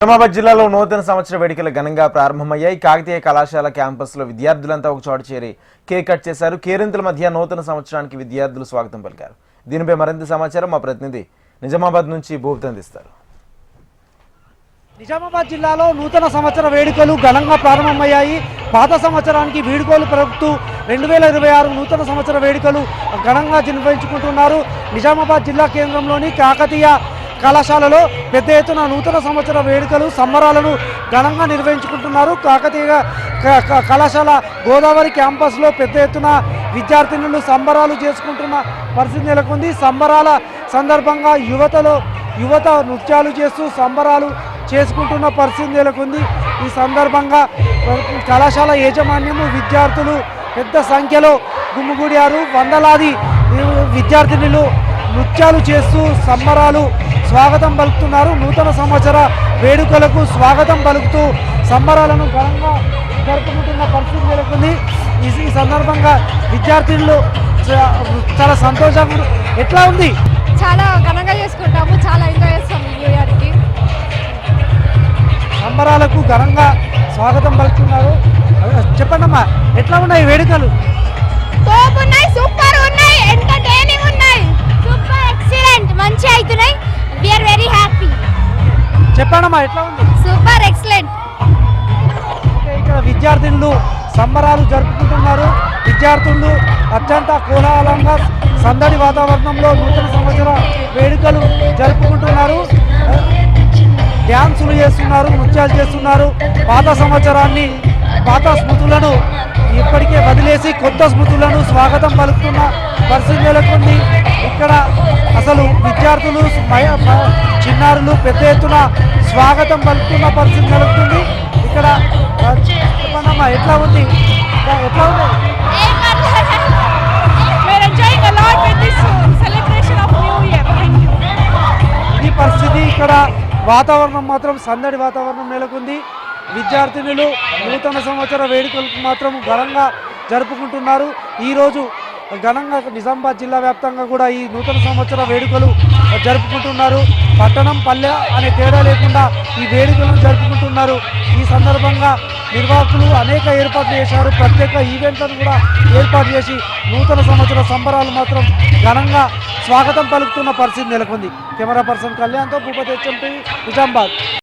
నిజామాబాద్ జిల్లాలో నూతన సంవత్సర వేడుకలు ఘనంగా ప్రారంభమయ్యాయి. కాకతీయ కళాశాల క్యాంపస్లో విద్యార్థులంతా ఒక చోట చేరి కేక్ కట్ చేశారు. కేరింతల మధ్య నూతన సంవత్సరానికి విద్యార్థులు స్వాగతం పలికారు. దీనిపై మరింత సమాచారం మా ప్రతినిధి నిజామాబాద్ నుంచి భూపతి అందిస్తారు. నిజామాబాద్ జిల్లాలో నూతన సంవత్సర వేడుకలు ఘనంగా ప్రారంభమయ్యాయి. పాత సంవత్సరానికి వీడ్కోలు పలుకుతూ 2026 నూతన సంవత్సర వేడుకలు ఘనంగా నిర్వహించుకుంటున్నారు. నిజామాబాద్ జిల్లా కేంద్రంలోని కాకతీయ కళాశాలలో పెద్ద ఎత్తున నూతన సంవత్సర వేడుకలు సంబరాలను ఘనంగా నిర్వహించుకుంటున్నారు. కాకతీయ కళాశాల గోదావరి క్యాంపస్లో పెద్ద ఎత్తున విద్యార్థినులు సంబరాలు చేసుకుంటున్న పరిస్థితి నెలకొంది. సంబరాల సందర్భంగా యువత నృత్యాలు చేస్తూ సంబరాలు చేసుకుంటున్న పరిస్థితి నెలకొంది. ఈ సందర్భంగా కళాశాల యాజమాన్యము విద్యార్థులు పెద్ద సంఖ్యలో గుమ్మిగూడారు. వందలాది విద్యార్థినులు నృత్యాలు చేస్తూ సంబరాలు స్వాగతం పలుకుతున్నారు. నూతన సంవత్సర వేడుకలకు స్వాగతం పలుకుతూ సంబరాలను ఘనంగా జరుపుకుంటున్న పరిస్థితి నెలకొంది. ఈ సందర్భంగా విద్యార్థులు చాలా సంతోషంగా ఎట్లా ఉంది? చాలా ఘనంగా చేసుకుంటాము, చాలా ఎంజాయ్ చేస్తాము. న్యూ ఇయర్కి సంబరాలకు ఘనంగా స్వాగతం పలుకుతున్నారు. చెప్పండమ్మా, ఎట్లా ఉన్నాయి వేడుకలు? సూపర్ ఉన్నాయి, ఎంటర్టైనింగ్ ఉన్నాయి, సూపర్ ఎక్సలెంట్, మంచి అవుతున్నాయి. We are very happy. చెప్పండమ్మా, ఎట్లా ఉంది? Super excellent. ఇక్కడ విద్యార్థులు సంబరాలు జరుపుకుంటున్నారు. విద్యార్థులు అత్యంత కోలాహలంగా సందడి వాతావరణంలో నూతన సంవత్సర వేడుకలు జరుపుకుంటున్నారు. డ్యాన్సులు చేస్తున్నారు, నృత్యాలు చేస్తున్నారు. పాత సంవత్సరాన్ని, పాత స్మృతులను ఇప్పటికే వదిలేసి కొత్త స్మృతులను స్వాగతం పలుకుతున్న పరిస్థితి నెలకొంది. ఇక్కడ అసలు విద్యార్థులు చిన్నారులు పెద్ద ఎత్తున స్వాగతం పలుకుతున్న పరిస్థితి నెలకొంది. ఇక్కడ చెప్పండమ్మా, ఎట్లా ఉంది? ఎట్లా ఉంది? ఈ పరిస్థితి ఇక్కడ వాతావరణం మాత్రం సందడి వాతావరణం నెలకొంది. విద్యార్థినులు నూతన సంవత్సర వేడుకలకు మాత్రం ఘనంగా జరుపుకుంటున్నారు. ఈరోజు ఘనంగా నిజామాబాద్ జిల్లా వ్యాప్తంగా కూడా ఈ నూతన సంవత్సర వేడుకలు జరుపుకుంటున్నారు. పట్టణం పల్లె అనే తేడా లేకుండా ఈ వేడుకలను జరుపుకుంటున్నారు. ఈ సందర్భంగా నిర్వాహకులు అనేక ఏర్పాట్లు చేశారు. ప్రత్యేక ఈవెంట్లను కూడా ఏర్పాటు చేసి నూతన సంవత్సర సంబరాలు మాత్రం ఘనంగా స్వాగతం పలుకుతున్న పరిస్థితి నెలకొంది. కెమెరా పర్సన్ కళ్యాణ్తో భూపతి, నిజామాబాద్.